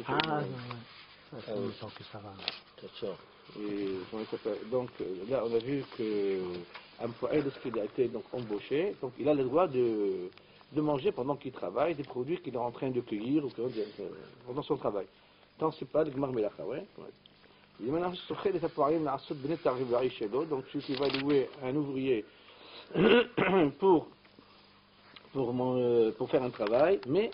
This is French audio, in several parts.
Ah, Ah, ouais. Ça fait longtemps que ça va. D'accord. Et, comment il s'appelle, donc là, on a vu que Amfouaï, lorsqu'il a été donc embauché, donc il a le droit de manger pendant qu'il travaille des produits qu'il est en train de cueillir ou pendant son travail. Tant c'est pas le Gmar Melacha, ouais. Il dit maintenant, donc celui qui va louer un ouvrier pour, pour faire un travail, mais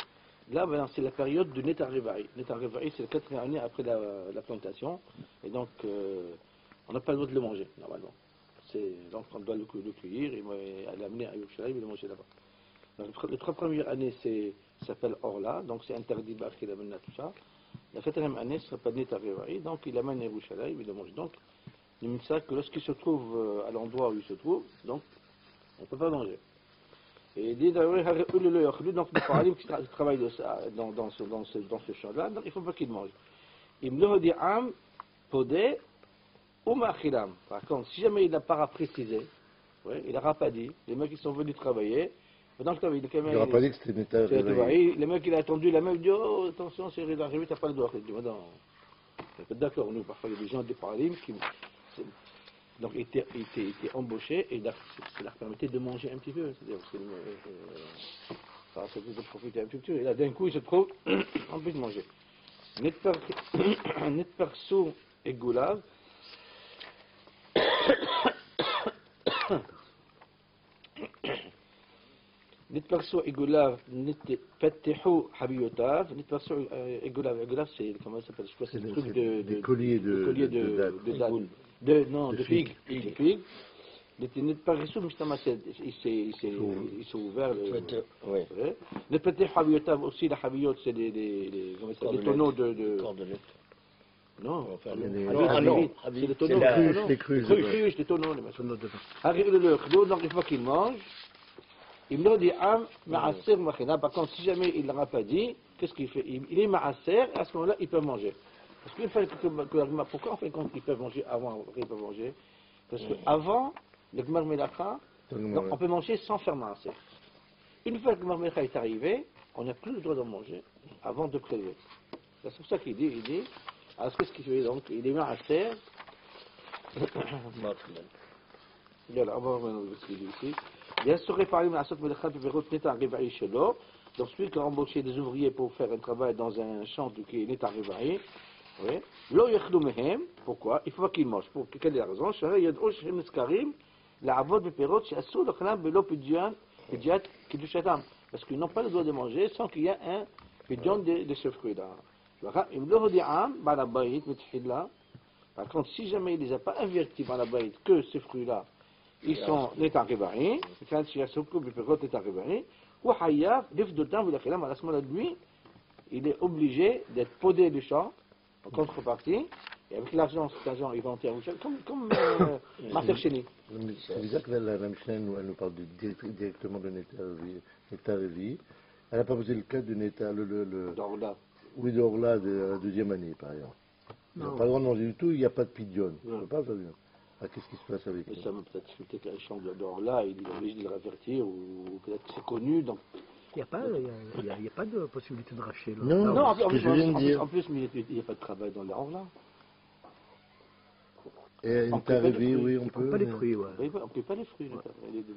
là, maintenant, c'est la période de Netar Revaï. Netar Revaï, c'est la 4e année après la plantation, et donc on n'a pas le droit de le manger, normalement. Donc on doit le cueillir et l'amener à Yerushalayim et le manger là-bas. Donc, les 3 premières années, ça s'appelle Orla, donc c'est interdit, qu'il amène à tout ça. La 4e année, ça s'appelle Netar Revaï, donc il amène à Yerushalayim et le mange. Donc, il me dit que lorsqu'il se trouve à l'endroit où il se trouve, donc on ne peut pas manger. Et il dit, donc les paralymes qui travaillent dans ce champ-là, donc il ne faut pas qu'ils mangent. Il me dit, podé ou machilam. Par contre, si jamais il n'a pas précisé, ouais, il n'aura pas dit, les mecs qui sont venus travailler, pendant que il n'aura pas dit que c'était Netar Revaï. le mec il a attendu, la meuf dit, oh attention, c'est arrivé, tu n'as pas le droit. Il dit, non, d'accord, nous, parfois il y a des gens des paralymes qui. Donc il était embauché et ça leur permettait de manger un petit peu. C'est-à-dire ça de profiter un petit peu. Et là d'un coup il se trouve en plus de manger. Net perso et goulav. Net perso et goulav, net petehou habiyotav. Net perso et goulav, c'est comment ça s'appelle? Je sais pas, c'est le truc de collier de de figues. Il n'est pas ressous, mais il s'est ouvert. Le petit Habiotav aussi, la Habiot, c'est des tonneaux de. Cordelettes. Non, Enfin, non, c'est des tonneaux. Les cruches, Les tonneaux. Arrive le khlo, donc il faut qu'il mange. Il me dit Ma'aser Machina. Par contre, si jamais il ne l'a pas dit, qu'est-ce qu'il fait? Il est Ma'aser, et à ce moment-là, il peut manger. Parce qu'une fois pourquoi en fin de compte ils peuvent manger avant, après ils peuvent manger? Parce qu'avant, le Gmar Melacha, on peut manger sans faire Ma'aser. Une fois que le Gmar Melacha est arrivé, on n'a plus le droit d'en manger avant de prélever. C'est pour ça qu'il dit, alors qu'est-ce qu'il fait donc? Il est Ma'aser. Voilà, on va revenir à ce qu'il dit ici. Bien sûr, réparer la sorte de donc celui qui a embauché des ouvriers pour faire un travail dans un champ qui est arrivé, oui. Pourquoi? Il faut pas qu'ils mangent. Pour quelle est la raison? Parce qu'ils n'ont pas le droit de manger sans qu'il y ait un pidyon de ce fruit-là. Par contre, si jamais il ne les a pas avertis par la baït que ces fruits-là, ils sont les taribari, quand il y a ce couple de pérotes les taribari, ou hayaf, l'ifdotam, ou la khilam, à la semaine de lui, il est obligé d'être podé du champ, en contrepartie, et avec l'argent, cet argent, il va en terre comme Maser Cheni. C'est bizarre que la Mishnah, elle nous parle directement de Netar Revaï. Elle n'a pas posé le cas de Netar, d'Orla. Oui, d'Orla de la 2e année, par exemple. Il n'a pas le droit de manger du tout, il n'y a pas de pidyon. Il ne peut pas faire bien. Ah, qu'est-ce qui se passe avec ça? Peut-être que les champs d'Orla, il est obligé de le ravertir, ou peut-être que c'est connu, donc. Il n'y a pas de possibilité de racheter. Là. Non, en plus, mais il n'y a pas de travail dans l'Orla. Et Netar Revaï, oui, on peut. Pas les fruits, ouais. On ne peut pas les fruits,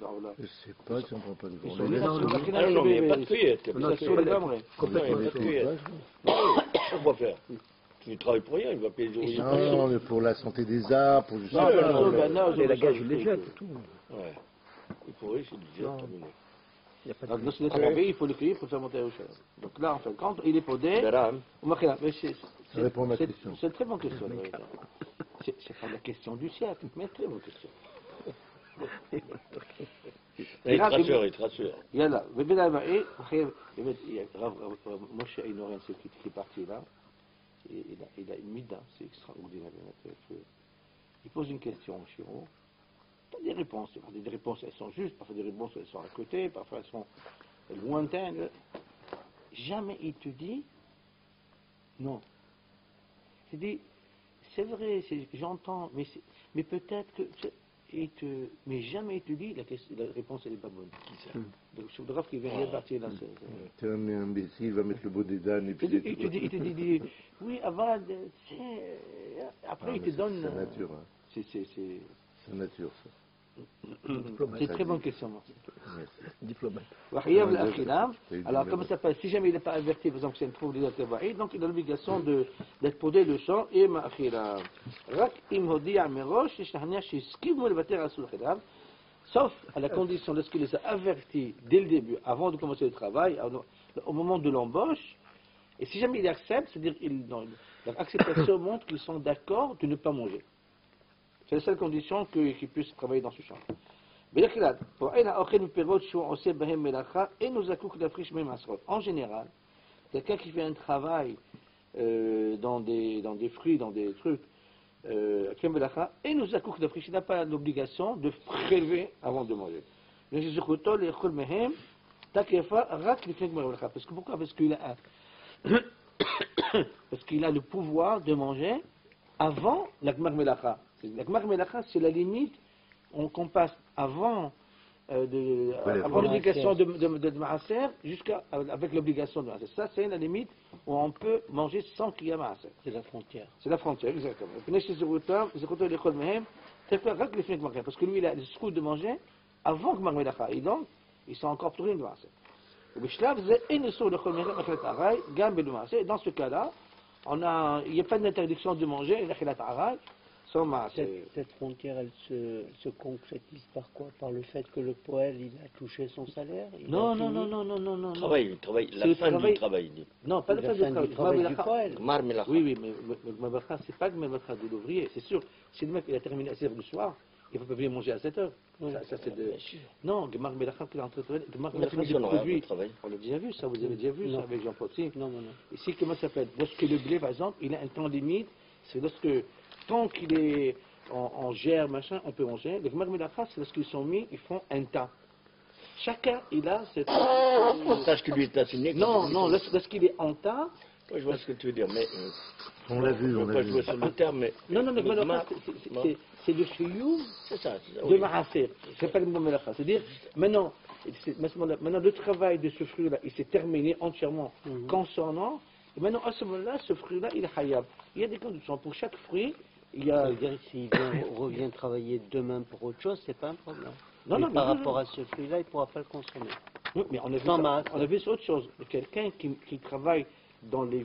l'Orla. Je ne sais pas si on ne prend pas de fruits. Non, il n'y a pas de cueillette. Pourquoi faire? Il travaille pour rien, il va payer des ouvriers. Non, mais pour la santé des arbres, pour juste. Et la gage, il les jette et tout. Ouais. Il pourrait, c'est déjà terminé. Donc, lorsqu'il est arrivé, il faut le cueillir pour faire monter au chef. Donc là, en fin de compte, il est podé. Ça répond à ma question. C'est une très bonne question. C'est pas la question du siècle, mais très bonne question. Il te rassure. Yalla, Moshe Inoren, c'est qui est parti là. Il a une mida, c'est extraordinaire. Il pose une question au Shiro. Pas des réponses. Des réponses, elles sont justes, parfois des réponses, elles sont à côté, parfois elles sont lointaines. Jamais il te dit non. Il te dit, c'est vrai, j'entends, mais peut-être que. mais jamais il te dit la réponse elle n'est pas bonne. Donc je voudrais qu'il vienne partir là. Tu es un imbécile, il va mettre le beau des dames et puis Il te dit, oui, avant, après il te donne. C'est nature, hein. C'est nature, ça. C'est une très bonne question, Martin. Diplomate. Alors, comment ça s'appelle? Si jamais il n'est pas averti, par exemple, c'est un trouble de donc il a l'obligation d'être posé le champ et ma'akhira. Sauf à la condition lorsqu'il les a avertis dès le début, avant de commencer le travail, au moment de l'embauche, et si jamais il accepte, c'est-à-dire leur acceptation montre qu'ils sont d'accord de ne pas manger. C'est la seule condition qu'ils puissent travailler dans ce champ. En général, quelqu'un qui fait un travail dans des fruits, dans des trucs, il n'a pas l'obligation de prélever avant de manger. Parce que pourquoi? Parce qu'il a le pouvoir de manger avant la Gmar Melacha. La Gmar Melacha, c'est la limite qu'on passe avant l'obligation de Maaser jusqu'à avec l'obligation de Maaser. Ça, c'est la limite où on peut manger sans qu'il y ait Maaser. C'est la frontière. C'est la frontière, exactement. Parce que lui, il a le scout de manger avant Gmar Melacha. Et donc, ils sont encore plus rien de Maaser. Dans ce cas-là, il n'y a pas d'interdiction de manger cette frontière, elle se concrétise par quoi? Par le fait que le poël, il a touché son salaire? Non. Travail, la fin du travail. Non, pas la fin du travail du poël. Oui, mais Gmar c'est pas Gmar de l'ouvrier, c'est sûr. Si le mec il a terminé à 6h du soir, il ne peut pas venir manger à 7h. Ça, c'est de... Non, Gmar Melacha qui est en train de travailler. Gmar Melacha des produits. On l'a déjà vu, ça, vous avez déjà vu ça avec Jean-Paul. Non. Ici, comment ça s'appelle? Lorsque le blé, par exemple, il a un temps limite, c'est lorsque, tant qu'il est en gère, machin, on peut manger. Le Gmar Melacha, c'est lorsqu'ils sont mis, ils font un tas. Chacun, il a cette... Tâche qui lui est assignée. Non, lorsqu'il est en tas... Oui, je vois ce que tu veux dire, mais... On l'a vu, on l'a vu. Je ne veux pas jouer sur le terme, mais... Non, le Gmar Melacha, c'est le chiyuv de Maaser. C'est pas le Gmar Melacha. C'est-à-dire, maintenant, le travail de ce fruit-là, il s'est terminé entièrement concernant. Et maintenant, à ce moment-là, ce fruit-là, il est hayab. Il y a des conditions. Pour chaque fruit, il y a... C'est-à-dire, s'il revient travailler demain pour autre chose, c'est pas un problème. Non, par rapport à ce fruit-là, il ne pourra pas le consommer. Oui, mais on a vu autre chose. Quelqu'un qui travaille dans les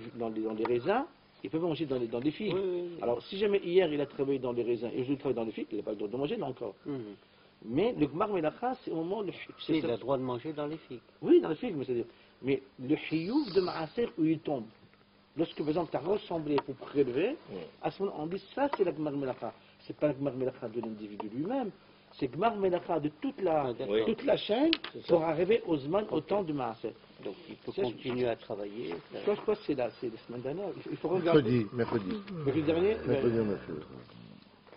raisins, il peut manger dans les figues. Oui. Alors, si jamais hier il a travaillé dans les raisins et aujourd'hui il travaille dans les figues, il n'a pas le droit de manger là encore. Mais le Gmar Melacha, c'est au moment où il a le droit de manger dans les figues. Oui, dans les figues, mais le chiyuv de Maaser où il tombe. Lorsque, par exemple, tu as ressemblé pour prélever, à ce moment on dit ça, c'est la Gmar Melacha. Ce n'est pas la Gmar Melacha de l'individu lui-même, c'est Gmar Melacha de toute la chaîne pour arriver au Zman, au temps de Maaser. Donc il peut continuer à travailler. Je crois que c'est la semaine dernière. Il faut regarder. Mercredi dernier.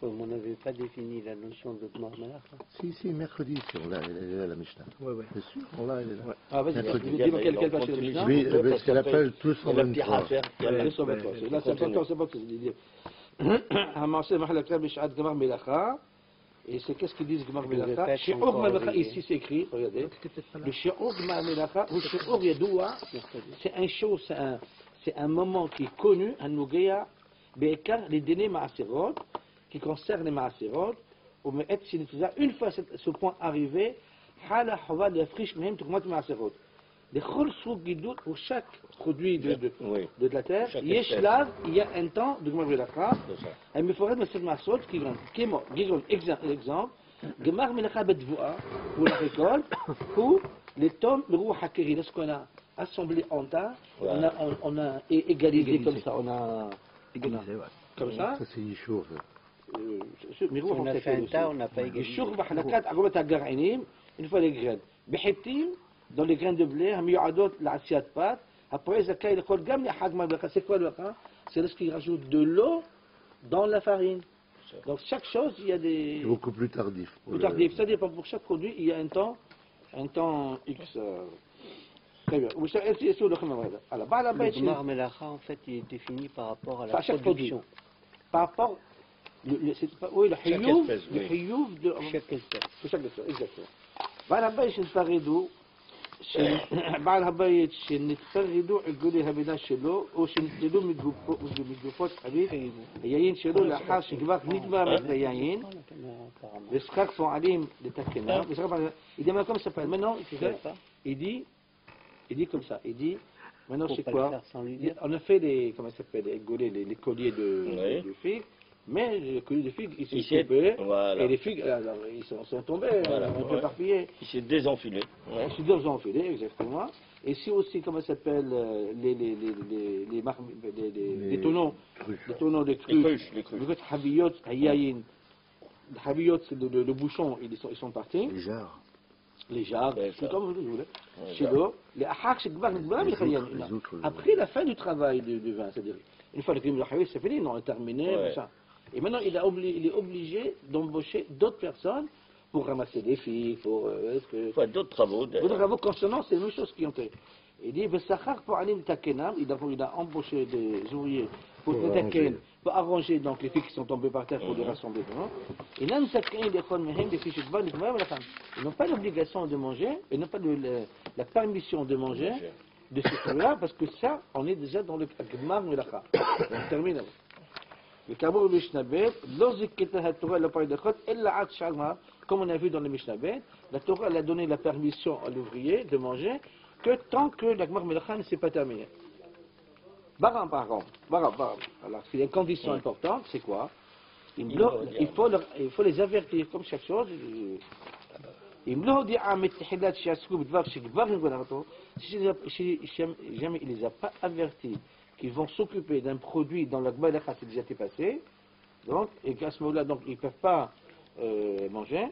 On n'avait pas défini la notion de Gmar Melacha. Si, mercredi, on l'a, elle est là, la Mishnah. Oui. C'est sûr, on l'a, elle est là. Ah, vas-y, dis-moi quelle page c'est la Mishnah. Oui, ce qu'elle appelle tous 123. Là, c'est important, c'est pas ce que je dis. Hamasé Mahalakra Bishad Gmar Melacha. Et c'est qu'est-ce qu'ils disent Gmar Melacha? Shi'ur Gmar Melacha, ici c'est écrit, regardez. Le Shi'ur Gmar Melacha, ou Shi'ur Yadoua, c'est un moment qui est connu, un Nougeya, Be'ekar, les dîners Maaserot, qui concerne les Maaserot, une fois ce point arrivé, Hala Hawad Yafrish Mehem Tukmat Maaserot. Les Khol Souk Gidout, pour chaque produit de la terre, Yeshlav, il y a un temps de Gmar Melacha, et il faudrait mettre Maaserot qui est mort. Exemple, Gmar Melacha Bedvoa, pour la récolte, pour les tomes, le Rou Hakeri, lorsqu'on a assemblé en tas, on a égalisé comme ça, on a égalisé, comme ça. Ça c'est Yishour. On a fait un tas, on n'a pas égalisé. Yishour, Bahlakat, Agobat Agarainim, une fois les graines. Behitim, dans les graines de blé, Hamiyadot, la assiette pâte, après, Zakai, le Kol Gam, c'est quoi le cas? C'est lorsqu'il rajoute de l'eau dans la farine. Donc chaque chose, il y a des... C'est beaucoup plus tardif. Ça dépend, pour chaque produit, il y a un temps X. Très bien. Le Gmar Melacha, en fait, il est défini par rapport à la production. Par rapport Oui, le Chaque hayouf, espèce, le oui. hayouf de... chaque espèce. في شكل السؤال exactement. بعد هبايش نتفردوا بعد هبايش نتفردوا يقولي هبدا شلو وشنتلو متجوفات حبيب هيين شلو لحال شكباك نكبا متبيعين لسكاك sont عليهم لتكنا il dit mais comment ça s'appelle maintenant il dit comme ça il dit maintenant c'est quoi on a fait les comment ça s'appelle les colliers de figues. Mais les colliers de figues, ils s'est coupé, voilà. et les figues, alors, ils sont tombés, Voilà, un peu éparpillés. Il s'est désenfilé. Ouais. Ils sont désenfilés, exactement. Et si aussi, comment ça s'appelle, les tonneaux, les tonneaux de cruches, Les cruches. le habillot, hayayin, habillot, le bouchon, ils sont partis. Les jarres, c'est comme vous voulez. Chez l'eau, les ahaks, c'est après la fin du travail du vin, c'est-à-dire, une fois que le crime c'est fini, on a terminé, Ouais. tout ça. Et maintenant, il est obligé d'embaucher d'autres personnes pour ramasser des filles, pour... Enfin, d'autres travaux. D'autres travaux concernant, c'est la même chose qui ont été. Il dit, pour Alim Takenam, il a embauché des ouvriers pour arranger donc, les filles qui sont tombées par terre pour les rassembler. Et là, ils n'ont pas l'obligation de manger, ils n'ont pas la permission de manger de ce truc-là, parce que ça, on est déjà dans le Gmar Melacha. On termine. Le Kabour Mishnabet, lorsqu'il a Torah la parole de Chot, elle l'a Shagma, comme on a vu dans le Mishnabet, la Torah elle a donné la permission à l'ouvrier de manger que tant que la Gmar Melacha ne s'est pas terminée. Baram. Alors, c'est une condition importante, c'est quoi? Il faut les avertir, comme chaque chose. Si jamais il ne les a pas avertis qu'ils vont s'occuper d'un produit dans la Gmalacha qui a déjà été passé, donc, et qu'à ce moment-là, donc, ils ne peuvent pas manger,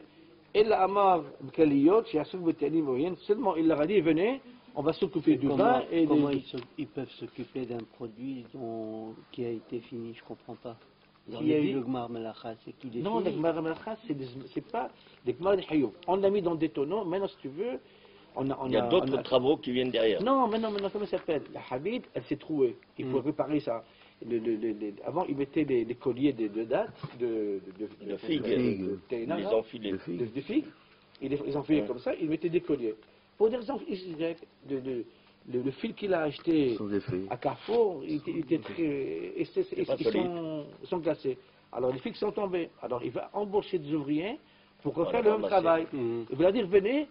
et la Amar Kaliyot, seulement il leur a dit, venez, on va s'occuper du vin et comment ils peuvent s'occuper d'un produit qui a été fini, je ne comprends pas. Il y a eu le Gmar Melacha, c'est qu'il est non, fini. le Gmar Melacha, c'est pas le Gmar Hayouf. On l'a mis dans des tonneaux, maintenant si tu veux, Il y a d'autres travaux qui viennent derrière. Non, maintenant, comment ça s'appelle? La Habib, elle s'est trouée. Il faut réparer ça. Avant, ils mettaient des colliers de dattes, de figues. Ils les enfilés. de figues. Ils enfilaient comme ça, ils mettaient des colliers. Pour des raisons le fil qu'il a acheté à Carrefour, il était très. Ils sont glacés. Alors les figues sont tombées. Alors il va embaucher des ouvriers pour refaire le même travail. Il va leur dire venez,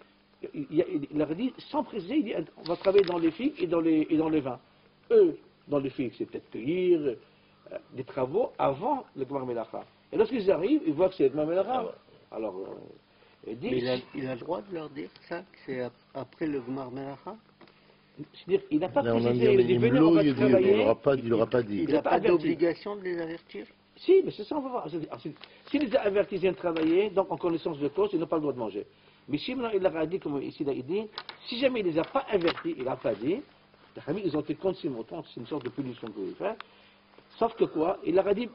il leur a dit sans préciser, il dit on va travailler dans les figues et dans les vins. Eux, dans les figues, c'est peut-être cueillir des travaux avant le Gmar Melacha. Et lorsqu'ils arrivent, ils voient que c'est le Gmar Melacha. Alors, mais il a le droit de leur dire ça, que c'est après le Gmar Melacha? C'est-à-dire, il n'a pas Là, on a précisé, mis il dit venez, on va travailler. il n'aura pas dit. Il n'a pas d'obligation de les avertir? Si, mais c'est ça, on va voir. S'il les a avertis, ils viennent travailler, donc en connaissance de cause, ils n'ont pas le droit de manger. Mais si maintenant il leur a dit, comme ici il dit, si jamais il ne les a pas avertis, il n'a pas dit, ils ont été conscients, c'est une sorte de punition que vous pouvez faire. Sauf que quoi, il leur a dit,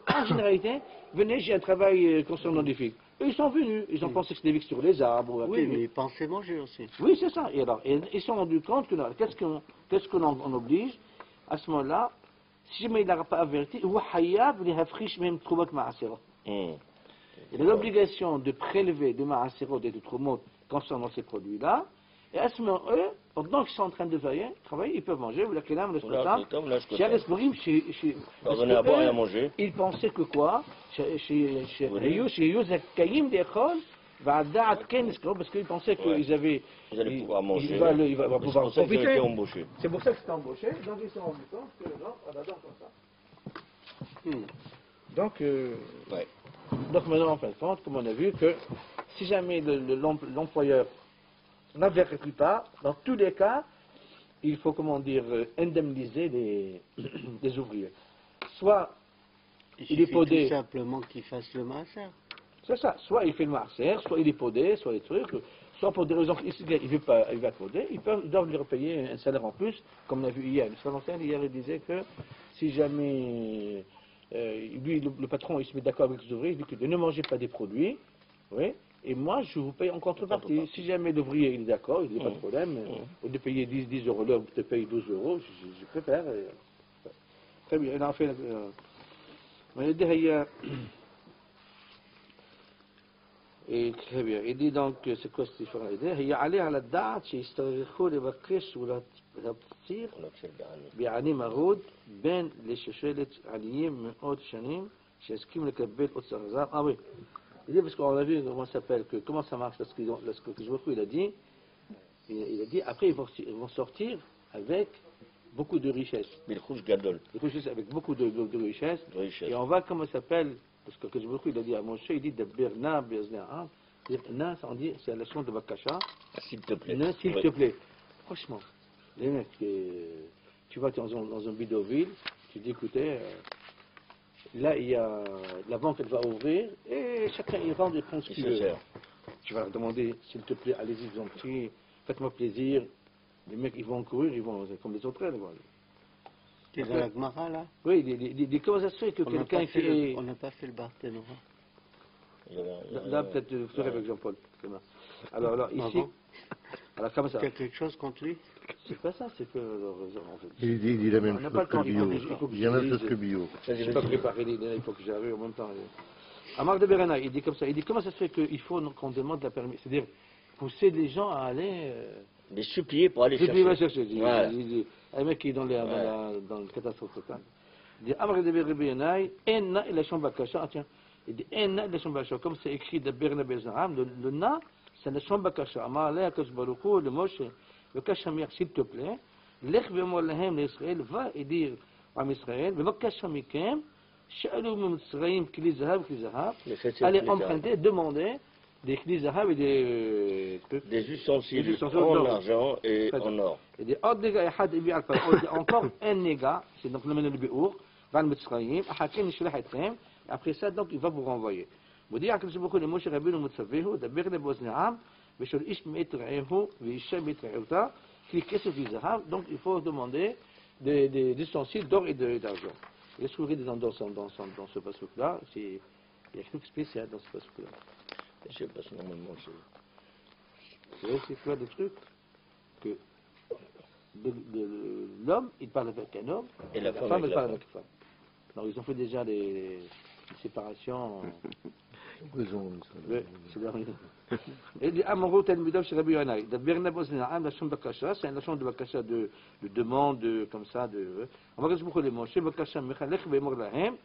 en généralité, venez, j'ai un travail concernant des figues. Et ils sont venus, ils ont pensé que c'était des figues sur les arbres. Oui, mais ils pensaient manger aussi. Oui, c'est ça. Et alors, ils se sont rendus compte que qu'est-ce qu'on oblige à ce moment-là, si jamais il n'a pas averti, il a l'obligation de prélever des ma'aserot et des tromot concernant ces produits-là. Et à ce moment, eux, pendant qu'ils sont en train de travailler, ils peuvent manger. Leur donner à boire et à manger. Ils pensaient que quoi? Parce qu'ils pensaient qu'ils avaient. Ils allaient pouvoir manger. Ils vont pouvoir C'est pour ça qu'ils ont été profiter. embauchés. C'est pour ça que c'est embauché. Donc ils se sont rendus compte que non, on adore comme ça. Donc, donc maintenant, en fin de compte, comme on a vu, que si jamais l'employeur n'avertit pas, dans tous les cas, il faut, comment dire, indemniser les ouvriers. Soit il est podé. Tout simplement qu'il fasse le maaser. C'est ça. Soit il fait le maaser, soit il est podé, soit des trucs. Soit pour des raisons qu'il ne va poder, ils doivent lui repayer un salaire en plus, comme on a vu hier. Le Saint hier, il disait que si jamais lui, le patron, il se met d'accord avec les ouvriers, il dit que ne mangez pas des produits, oui, et moi, je vous paye en contrepartie. Si jamais l'ouvrier il est d'accord, il n'y a pas de problème, au lieu de payer 10 euros l'heure, vous te paye 12 euros, je préfère. Très bien, on a fait très bien. Il dit donc, c'est quoi cette différence? Il y a allé à la date, chez Historico, les Bakrish, ou la Tir, بعاني مرود بين لششلة عليين من أوت شنين chez Eskim le Kabel Otsarza. Ah oui. Il dit parce qu'on a vu comment ça s'appelle, comment ça marche lorsque je vois il a dit, après ils vont sortir avec beaucoup de richesses. Avec beaucoup de richesses. Et on va, comment ça s'appelle, parce que je vois il a dit à Moshe, il dit de Berna, Bezna'am. Na, ça on dit, c'est la chanson de Bakasha. S'il te plaît. Na, s'il te plaît. Franchement, les mecs, tu vas dans un bidonville, tu dis écoutez, là il y a la banque elle va ouvrir et chacun il rentre et prend ce qu'il veut. Tu vas leur demander s'il te plaît, allez-y, vous en prie, faites-moi plaisir. Les mecs ils vont courir, ils vont comme les autres. Tu es dans la Gemara là? Oui, comment ça se fait que quelqu'un qui est. On n'a pas fait le Barthénora. Là peut-être je ferai avec Jean-Paul. Alors ici. Alors comme ça. Tu as quelque chose contre lui? C'est pas ça, c'est que. Il dit la même chose que Bio. Il y a la même chose que Bio. Je n'ai pas préparé il faut que j'arrive en même temps. Amar de Berena, il dit comme ça. Il dit comment ça se fait qu'il faut qu'on demande la permission? C'est-à-dire pousser les gens à aller. Les supplier pour aller chercher. Un mec qui est dans le catastrophe totale. Il dit Amar de Berena, Enna et la chambre Bakasha. Tiens. Il dit Enna et la chambre Bakasha. Comme c'est écrit de Berena Bezaram, le Na, c'est la chambre Bakasha. Amar Léa Kashbaruko, le Moshe. Le Kachamir, s'il te plaît, l'Ech Bemolahem l'Israël va et dire à Israël, le Kachamikem, Shalom Mitzrayim Kli Zahab, allez emprunter, demander des Kli Zahab et des ustensiles en argent et en or. Il dit encore un néga, c'est donc le menu Béour, Van Mitzrayim, Ahaken Shlach Etrem, après ça, donc il va vous renvoyer. Vous dites que c'est beaucoup de Moshe Rabbeinu Mutsavehu, d'Abir de Bosnéam, donc il faut demander des ustensiles d'or et d'argent. Il y a souvent des endosses dans ce passage-là. Il y a quelque chose de spécial dans ce passage-là. Je sais pas si normalement c'est quoi des trucs que l'homme il parle avec un homme et la femme elle parle avec une femme. Donc ils ont fait déjà des séparations. Il dit Amaro Talmudav chez Rabbi Yonaï. D'Abirna Bosna, la chambre Bakasha, c'est la chambre de Bakasha de demande, comme ça. On va résoudre beaucoup les mots. Chez Bakasha, Mechalech, Bemor Lahem,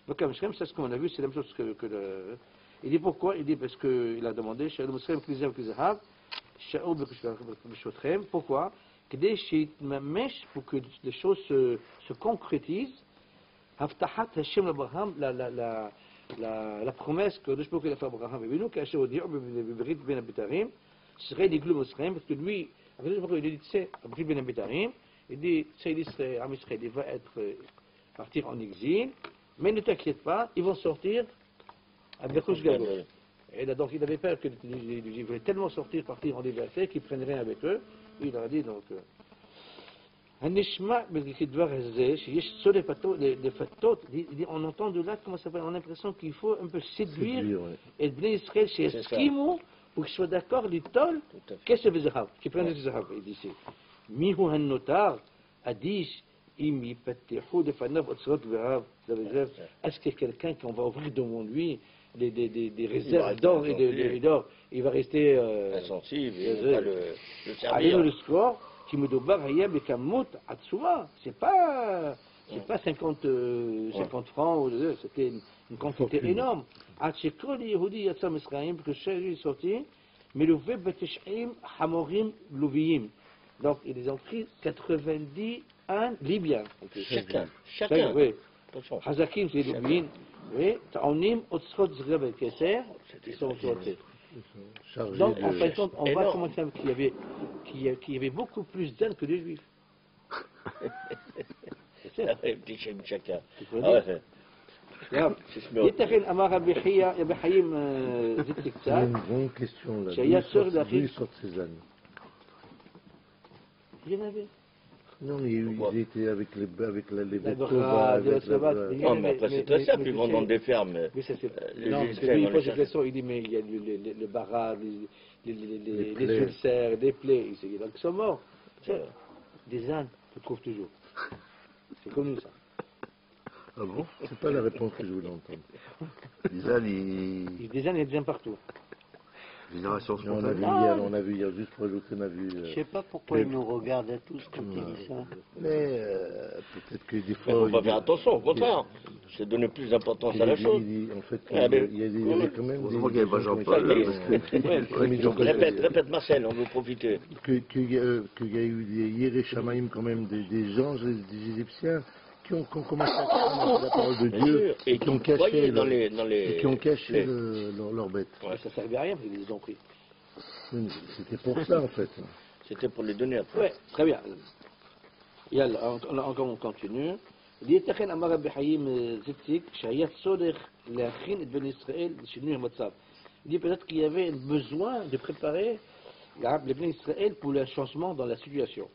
Bakamshem, c'est ce qu'on a vu, c'est la même chose que le. Il dit pourquoi? Il dit parce qu'il a demandé, chez le Muslim, Klizav, Klizahav, Shaou, Bekashotchem, pourquoi? Pour que les choses se concrétisent, Haftahat Hashem Abraham, la promesse que le Shpok a fait Abraham et nous, caché au Dieu, Brit Ben Abitarim, serait des glous Muslim, parce que lui, il dit, tu sais, Brit Ben Abitarim, il dit, tu sais, il va partir en exil, mais ne t'inquiète pas, ils vont sortir à Berkouch Gagos. Et là, donc, il avait peur que les Juifs voulaient tellement sortir, partir en liberté, qu'ils prennent rien avec eux. Il leur a dit, donc. On entend de là, comment ça s'appelle, on a l'impression qu'il faut un peu séduire et Bnei Israël chez Eskimo pour qu'ils soient d'accord, les tol, qu'est-ce que c'est Zahav, qui prennent le Zahav, il dit c'est Mihu Han-Notar, Adish, Im Yipatehu, Defanav, Otsrot, Verav, est-ce qu'il y a quelqu'un qu'on va ouvrir devant lui des réserves d'or et d'or, il va rester insensible, il va le servir. Le score, qui me doit Hayab et Kamut Atsuva, c'est pas 50 francs, c'était une quantité énorme. Atchekol Yehudi Yatsam Israël, parce que chaque jour est sorti, mais le Veb Betesh'im Hamorim Louviyim. Donc ils ont pris 91 Libyens. Chacun. Oui. Hazakim, c'est les Louviyim. Oui. Ta'onim Otskot Zgreb et Kesser, ils sont sortis. Donc, en fin de compte, on voit comment qu'il y avait beaucoup plus d'ânes que de juifs. C'est petit chez chacun. Il y a une grande question là. D'où ils sortent ces ânes? Il y en avait. Non, mais ils étaient avec les bateaux. Non, mais après c'est très simple, ils vont dans des fermes. Oui, ça c'est. Non, parce que lui, il pose cette question, il dit, mais il y a le barat, les ulcères, les plaies, il donc ils sont morts. Des ânes, tu trouves toujours. C'est comme nous ça. Ah bon? C'est pas la réponse que je voulais entendre. Les ânes, Des ânes, il y a des ânes partout. génération Mais on a vu spontanée. hier, on a vu hier, juste pour ajouter, on a vu. Je sais pas pourquoi ils nous regardent à tous quand ils disent ça. Mais peut-être que des Il fois. ne faut pas il- faire attention, au contraire. C'est donner plus d'importance à la chose. En fait, Ah, mais- il y a quand même Heureusement qu'il y avait pas Jean-Paul, des- là, Répète Marcel, on veut profiter. qu'il y a eu des Yéré Shamaïm quand même, des anges, des Égyptiens, qui ont commencé à prendre la parole de Bien Dieu sûr. et qui ont caché, voyez dans leur- les... et qui ont caché les- leur bête. Ouais. Ça servait à rien, parce qu'ils les ont pris. C'était pour ça en fait. C'était pour les donner après. Oui, très bien. يلا encore on continue. ليتخن أمر بحييم زيتيك شهية صدق لأخين بني إسرائيل شنو المتصاب. Il dit peut-être qu'il y avait un besoin de préparer les Bnei Israël pour le changement dans la situation.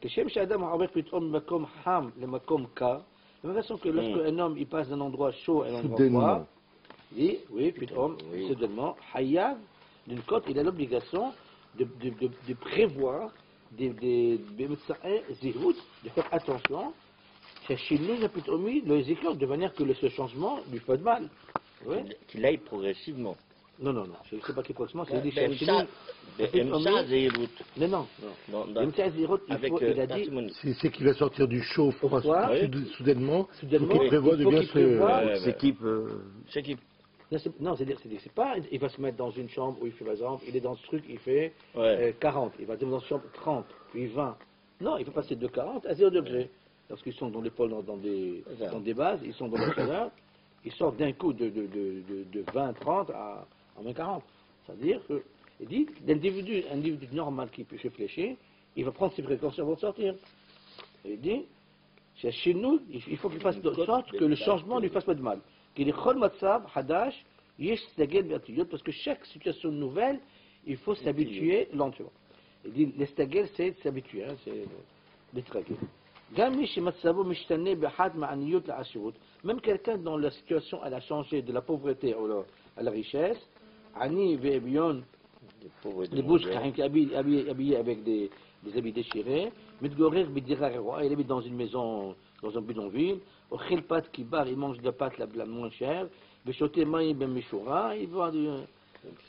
כשם שאדם עובר פתאום ממקום חם למקום קר, de la même façon que lorsque un homme il passe d'un endroit chaud à un endroit froid, Soudainement. il dit, oui, pתאום, soudainement, Hayav, d'une côte, il a l'obligation de prévoir des zérout, de faire attention, chez nous, le zikr, de manière que ce changement lui fait de mal. Oui. Qu'il aille progressivement. Non, je ne sais pas qui proximement, c'est dit Ben, chez ça, nous. ça, Zéhirout. Non. Dans- Il a dit, C'est qu'il va sortir du chaud au froid froid. soudainement. Soudainement, Il prévoit il de faut bien qu'il prévoie. se. Ouais, S'équipe. C'est qui Non, c'est pas, il va se mettre dans une chambre où il fait, par exemple, il est dans ce truc, il fait Ouais. 40, il va se mettre dans une chambre 30, puis 20. Non, il faut passer de 40 à 0 degré. Lorsqu'ils sont dans les pôles, dans des bases, ils sont dans la chaleur, ils sortent d'un coup de 20, 30 à moins 40. C'est-à-dire que, il dit, l'individu normal qui peut se fléchir, il va prendre ses précautions avant de sortir. Et il dit, chez nous, il faut qu'il fasse de sorte que le changement ne lui fasse pas de mal. Qu'il est chol matzab, hadash, yesh stagel be'atiyot, parce que chaque situation nouvelle, il faut s'habituer lentement. Il dit, le stagel, c'est s'habituer, hein, c'est l'étraguer. Même quelqu'un dont la situation elle a changé de la pauvreté à la richesse, Ani ve'ebion, les bouches habillées avec des habits déchirés, Mitgorer bidira reroa, il habite dans une maison, dans un bidonville, au khilpat kibar, il mange de la pâte la moins chère, Beshote maï ben mishura, il voit du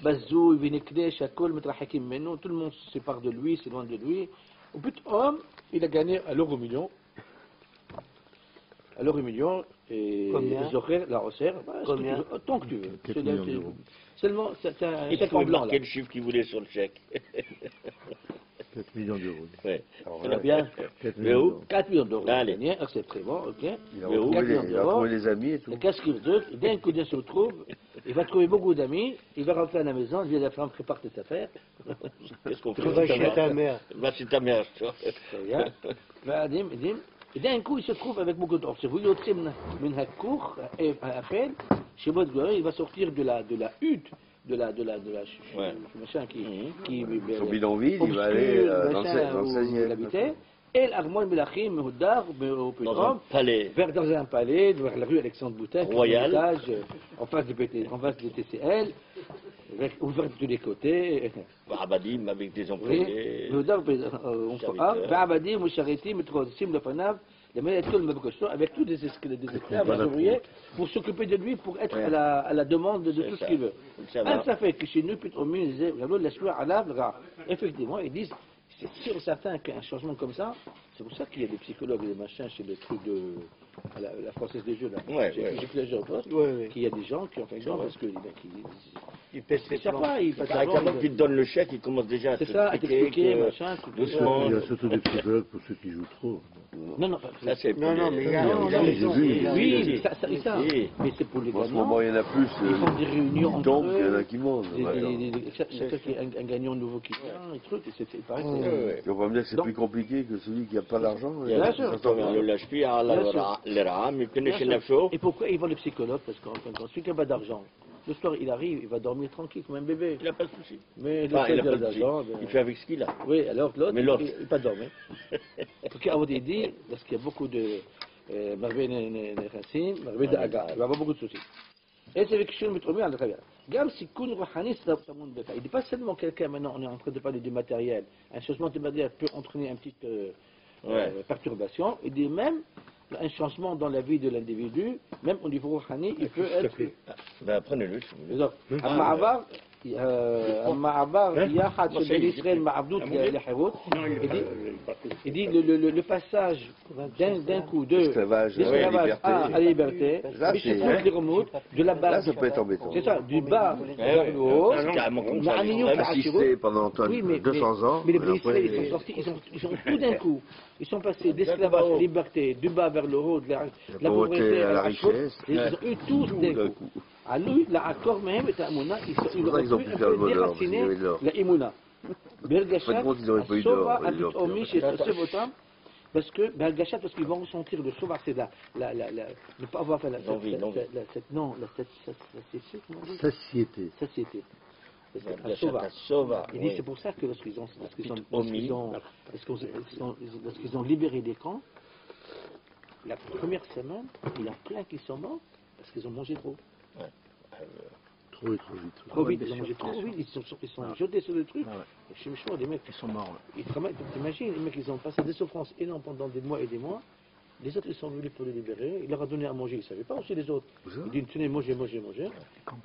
bazou, il vinekde, shakol, metrahakim meno, tout le monde se sépare de lui, c'est loin de lui. Au but homme, il a gagné à l'euro million. À l'euro million, et Combien? la resserre, Combien? tant que tu veux. 4 millions d'euros. Seulement, c'est un Il chèque faut en blanc là. marquer le chiffre qu'il voulait sur le chèque. 4 millions d'euros. Ouais. On a bien 4 Mais millions où d'euros. 4 millions d'euros. Allez. Gagné, c'est très bon, ok. Il a Mais où? retrouvé Quatre il a millions retrouvé les amis et tout. Et qu'est-ce qu'il veut? Dès qu'il se retrouve, il va trouver beaucoup d'amis, il va rentrer à la maison, il dit à la femme, prépare tes affaires. Qu'est-ce qu'on fait Tu vas chez ta mère. Va chez ta mère, tu vois. Très bien. Et d'un coup, il se trouve avec beaucoup d'or. C'est vous, chez votre gouvernement, il va sortir de la hutte, Ouais. machin qui Son bidonville, il va aller dans le 16e. habitait. Et l'armoire Melachim, Mehoudar, Dans un Pétrom, palais. dans un palais, vers la rue Alexandre Boutin, Royal. en face du TCL, ouvert de tous les côtés. Abadim avec des Oui, employés. Mehoudar, Abadim, Moucharitim, Metrosim, Le Fanav, avec tous des esclaves, des ouvriers, pour s'occuper de lui, pour être à la demande de tout ce qu'il veut. Ça fait que chez nous, effectivement, ils disent, c'est sûr et certain qu'un changement comme ça, c'est pour ça qu'il y a des psychologues et des machins chez le truc de la Française des Jeux, là. Ouais, J'ai ouais. fait au poste, Ouais. qu'il y a des gens qui ont fait exemple, parce que Il pèse ils ses ne savent plans. pas, ils passent avant, Avant qu'il te donne le chèque, il commence déjà à c'est ça, à t'expliquer, machin, tout doucement. Il y a surtout des psychologues pour ceux qui jouent trop. Non, non, Ça, c'est Non, non, mais il y a Non, il a non, raison. j'ai vu. il a oui, raison. mais ça. Oui. Mais c'est pour les En ce gagnants. moment, il y en a plus. Ils font des réunions Ils entre tombent, il y en a eux. qui montent. Chacun qui est un gagnant nouveau qui vient, et truc, et c'est pareil. Ouais, ouais. On va me dire que c'est Donc- plus compliqué que celui qui n'a pas l'argent. Bien sûr. Le lâche-pied à Bien sûr. l'Iram, il connaît Bien chez sûr. Nafso. Et pourquoi ils vont les psychologues? Parce qu'en fin de compte, celui qui n'a pas d'argent, le soir il arrive, il va dormir tranquille comme un bébé. Il n'a pas de souci. Mais le Enfin, soir il il a a pas de souci. d'argent. Il fait avec ce qu'il a. Oui, alors que l'autre, Mais l'autre. il n'a pas dormi. Parce qu'à Audi dit, parce qu'il y a beaucoup de Marvé Nessim, Marvé d'Aga, il va avoir beaucoup de soucis. Et c'est avec Shun Mitromi à l'intérieur. Gam si Kun Rouhani, c'est un monde de cas. Il n'est pas seulement quelqu'un, maintenant on est en train de parler du matériel. Un changement de matériel peut entraîner une petite Ouais. perturbation. Il dit même un changement dans la vie de l'individu, même au niveau rouhani, il peut être. Ben, prenez-le. المعبر il y a حد في Israël معبدوت لحيوت il dit le passage d'un coup d'esclavage à la liberté de la base, ça peut être embêtant. c'est ça, du bas vers le haut, Assister pendant 200 ans. mais les Israéliens ils sont sortis, ils ont tout d'un coup, ils sont passés d'esclavage à la liberté, du bas vers le haut, de la pauvreté à la richesse, ils ont eu tous d'un coup. À lui, l'accord même est à Amouna, ils ont pu un peu déraciner la Imouna. Bergachat, Sova, Abitomi, chez Sevotam, parce que Bergachat, parce qu'ils vont ressentir le Sova, c'est ne pas avoir fait la satiété. Il dit c'est pour ça que lorsqu'ils ont libéré des camps, la première semaine, il y a plein qui sont morts parce qu'ils ont mangé trop. Trop vite. Trop vite, ils ont mangé trop vite, ils sont jetés sur le truc. Chez les mecs, ils sont morts. T'imagines, les mecs, ils ont passé des souffrances énormes pendant des mois et des mois. Les autres, ils sont venus pour les libérer. Il leur a donné à manger, ils ne savaient pas aussi les autres. Ils disent, tenez, mangez.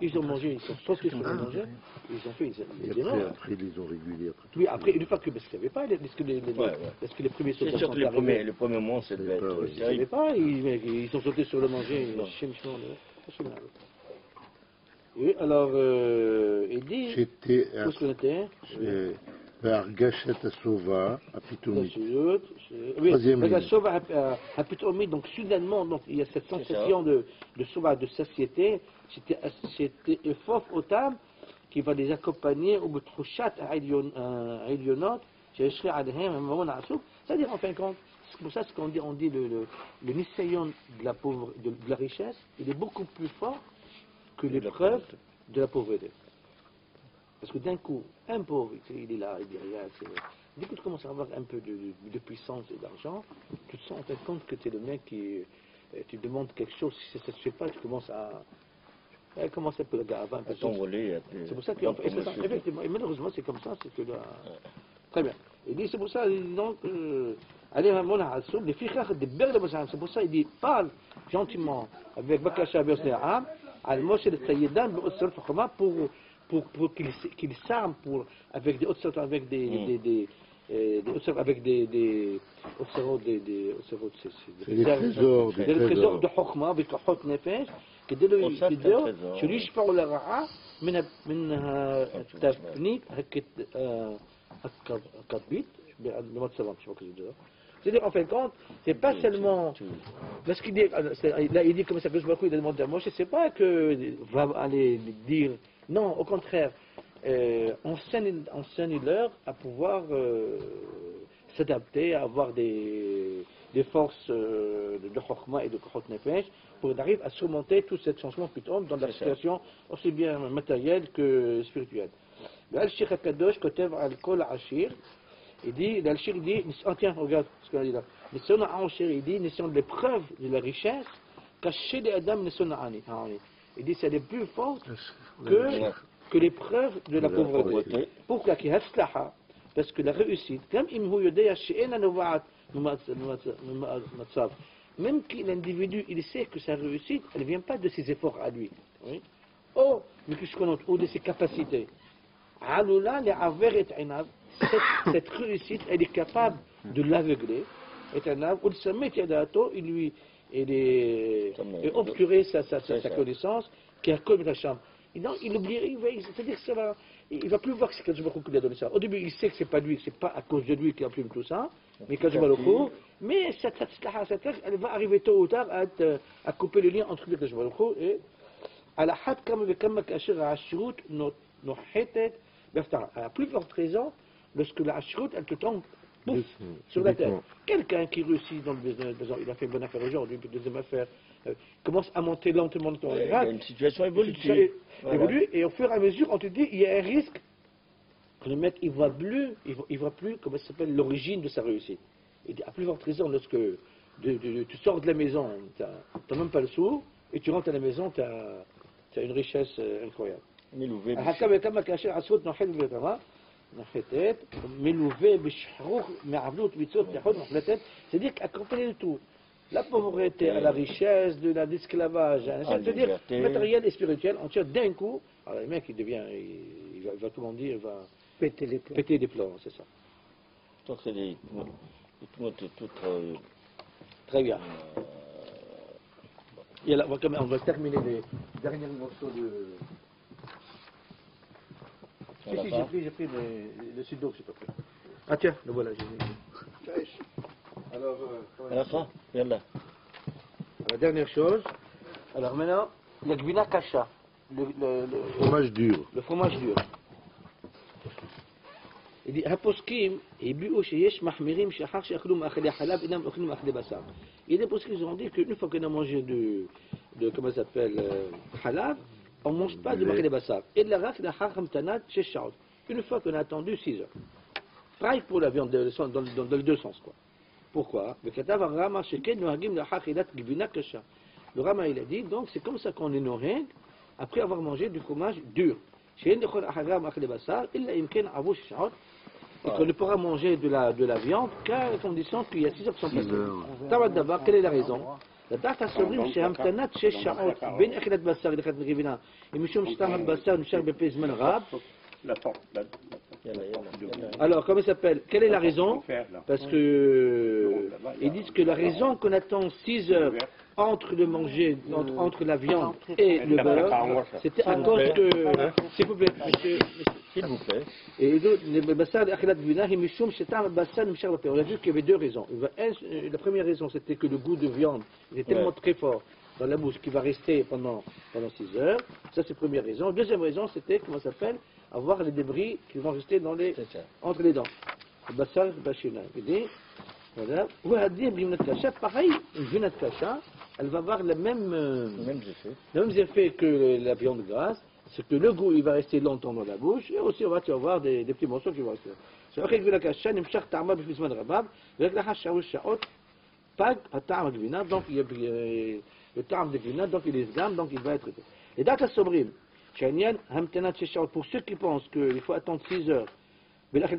Ils ont mangé, ils sont sautés sur le manger. Ils ont fait, après, ils les ont régulés. Oui, après, une fois que, parce qu'ils ne savaient pas, parce que les premiers soldats sont arrivés. Le premier mois, ça devait être. Ils ne savaient pas, ils sont sautés sur le manger. Oui, alors, il dit, j'étais où ce qu'on était vers Gachet Sova, à Pitoumi. Oui, Sova à Pitoumi, donc soudainement, donc, il y a cette sensation de Sova, de satiété, c'était Efof Otam, qui va les accompagner au Betrochat à Elionot, c'est-à-dire en fin de compte, c'est pour ça qu'on dit, le Nisayon de la richesse, il est beaucoup plus fort que l'épreuve de la pauvreté. Parce que d'un coup, un pauvre, il est là, il dit rien. Dès que tu commences à avoir un peu de puissance et d'argent, tu te sens en fin de compte que tu es le mec qui. Tu demandes quelque chose, si ça ne se fait pas, tu commences à. Comment ça peut le gars avant un peu s'envoler. C'est pour ça que. Effectivement, et malheureusement, c'est comme ça, c'est que là. Très bien. Il dit, c'est pour ça, donc. Allez, les filles, c'est pour ça, il dit, parle gentiment avec Bakasha Bersnéam. Al-Moshe de Sayyidam pour qu'il s'arme avec des autres avec des trésors de Chokhmah avec Hot Nefesh كده يشبع الرعاة من التفنيد الكبيت بمتصرف شو كده. C'est-à-dire, en fin de compte, c'est pas seulement. Parce qu'il dit, là, il dit comme ça que je me il demande à Moshe, c'est pas que va aller dire. Non, au contraire, enseigne-leur à pouvoir s'adapter, à avoir des forces de Chokhmah et de Kohot Nefesh pour arriver à surmonter tout ce changement plutôt dans la situation aussi bien matérielle que spirituelle. Al-Sheikh Kadosh Kotev al-Kol Ashir. Il dit, l'Alchir dit, tiens, regarde ce qu'on a dit là. Il dit, l'épreuve de la richesse cachée des Adam Ani. Il dit, c'est les plus fortes que l'épreuve de la pauvreté. Pourquoi? Parce que la réussite, même que l'individu, il sait que sa réussite, elle ne vient pas de ses efforts à lui. Ou de ses capacités. Cette réussite, elle est capable de l'aveugler. Et obturer sa connaissance, qui a comme la chambre. Il oublie, c'est-à-dire il ne va plus voir que c'est Kadjoubakou qui lui a donné ça. Au début, il sait que ce n'est pas lui, que ce n'est pas à cause de lui qu'il a obtenu tout ça, mais Kadjoubakou. Mais cette elle va arriver tôt ou tard à couper le lien entre lui et Kadjoubakou. Et à la had, comme Kachir à Ashrout, nos hétètes, à plus forte raison, lorsque la Ashrout, elle te tombe sur la tête. Quelqu'un qui réussit dans le business, il a fait une bonne affaire aujourd'hui, puis deuxième affaire, commence à monter lentement dans le grade. Il y a une situation évolutive. Évolue, et au fur et à mesure, on te dit, il y a un risque que le mec, il voit plus, comment ça s'appelle, l'origine de sa réussite. Et à plus forte raison, lorsque tu sors de la maison, tu n'as même pas le sou, et tu rentres à la maison, tu as une richesse incroyable. c'est-à-dire qu'accompagner de tout, la pauvreté à la richesse, de l'esclavage, c'est-à-dire matériel et spirituel, on tire d'un coup. Alors le mec, il devient, il va tout le monde dire, il va péter les plombs, c'est ça. Donc c'est des... Très bien. Et là, on va terminer les derniers morceaux de... Si, j'ai pris le sudo que j'ai pas pris. Ah tiens, le voilà, j'ai mis. Alors, la dernière chose, alors maintenant, le gvina kasha, le fromage dur. Le fromage dur. Il dit, Haposkim, et bi'u sheyesh mahmirim shachar she'akhlu ma'achli halab, inam akhlu ma'achli basar. Il y a des poskim qui ont dit qu'une fois qu'on a mangé de comment ça s'appelle, halab, on ne mange pas de ma'achli basar. Et de la raf, la harham tanat sheshaot. Une fois qu'on a attendu 6 heures. Pareil pour la viande, dans les deux sens, quoi. Pourquoi? Le Rama, il a dit, donc c'est comme ça qu'on est nourri après avoir mangé du fromage dur. Et qu'on ne pourra manger de la viande qu'à la condition qu'il y a 6 heures qui sont passées. D'abord, quelle est la raison? לדעת הסוברים שהמתנת 6 שעות בין אכילת בשר לאכילת גבינה, ומשום שטעם הבשר נשאר בפה זמן רב. Alors, comment ça s'appelle? Quelle est la raison? Parce que ils disent que la raison qu'on attend 6 heures entre le manger, entre la viande et le beurre, c'était à cause que, s'il vous plaît, monsieur, s'il vous plaît. Et le bassar d'achilat gvina, on a vu qu'il y avait deux raisons. La première raison, c'était que le goût de viande était tellement très fort dans la bouche qu'il va rester pendant 6 heures. Ça, c'est la première raison. Deuxième raison, c'était, comment ça s'appelle, avoir les débris qui vont rester entre les dents. Le bassar, le bachina. Voilà. Ou à dire, pareil, une gvina de kasha, elle va avoir les mêmes effets que la viande grasse. C'est que le goût, il va rester longtemps dans la bouche, et aussi, on va avoir des petits morceaux qui vont rester. C'est vrai que la kasha, n'imchar ta'ama b'fisman rabab, avec la hacha ou sha'ot, pag, ta'ama gvina, donc il y a le ta'am de gvina, donc il est gamme, donc il va être. Et dans la sobrim, Chanyan, hamtenat sha'ot, pour ceux qui pensent qu'il faut attendre 6 heures, parce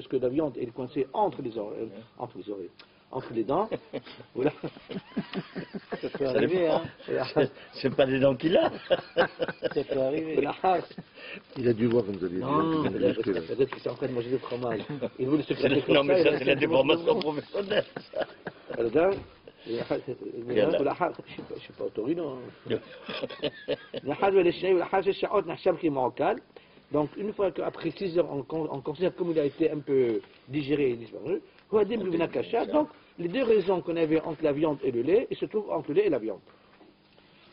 que la viande est coincée entre les oreilles, entre les dents. Voilà. Ça peut arriver, hein. C'est pas des dents qu'il a. Ça peut arriver. Il a dû voir comme vous aviez dit. Non, peut-être qu'il est en train de manger du fromage. Il voulait se faire non, mais ça, c'est la déformation professionnelle. Regarde. Je ne suis pas Torino. Donc, une fois qu'après 6 heures, on considère comme il a été un peu digéré et disparu. Donc, les deux raisons qu'on avait entre la viande et le lait, ils se trouvent entre le lait et la viande.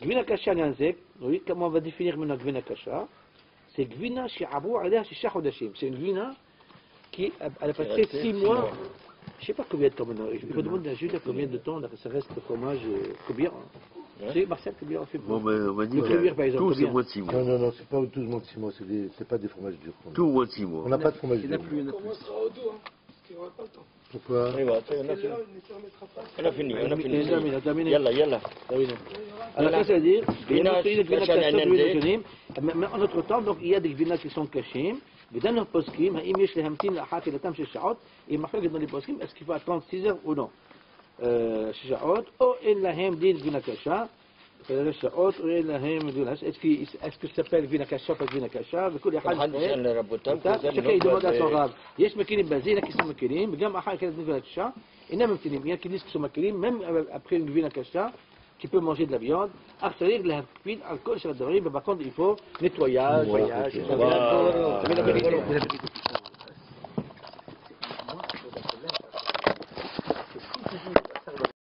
Gvina kasha nyanzek, oui, comment on va définir maintenant gvina kasha? C'est gvina shi'abu alayha shisha hodashim. C'est une gvina qui a passé 6 mois. Je ne sais pas combien de temps maintenant. Il faut demander à Jules combien de temps ça reste le fromage. Combien? C'est Marcel, combien on fait? Bon, on m'a dit que tout c'est moins de 6 mois. Non, c'est pas tous moins de 6 mois, c'est pas des fromages durs. Tout moins de 6 mois. On n'a pas de fromage dur. On commencera au dos, il n'y aura pas le temps. Pourquoi? On a fini. Il a terminé. Yalla. Alors, ça veut dire, mais en notre temps, donc, il y a des gvinas qui sont cachés. Mais dans nos poskim, il y a dans les poskim, est-ce qu'il faut attendre 6 heures ou non? Ou il lahem din gvina kasha. Est-ce que ça s'appelle gvina kasha ou gvina kasha? Chacun il demande à son rab. Il y a des makinim basés, qui sont makinim, mais même après gvina kasha, il y a qui disent qu'ils sont makinim, même après une gvina kasha, qui peut manger de la viande. Par contre, il faut nettoyage.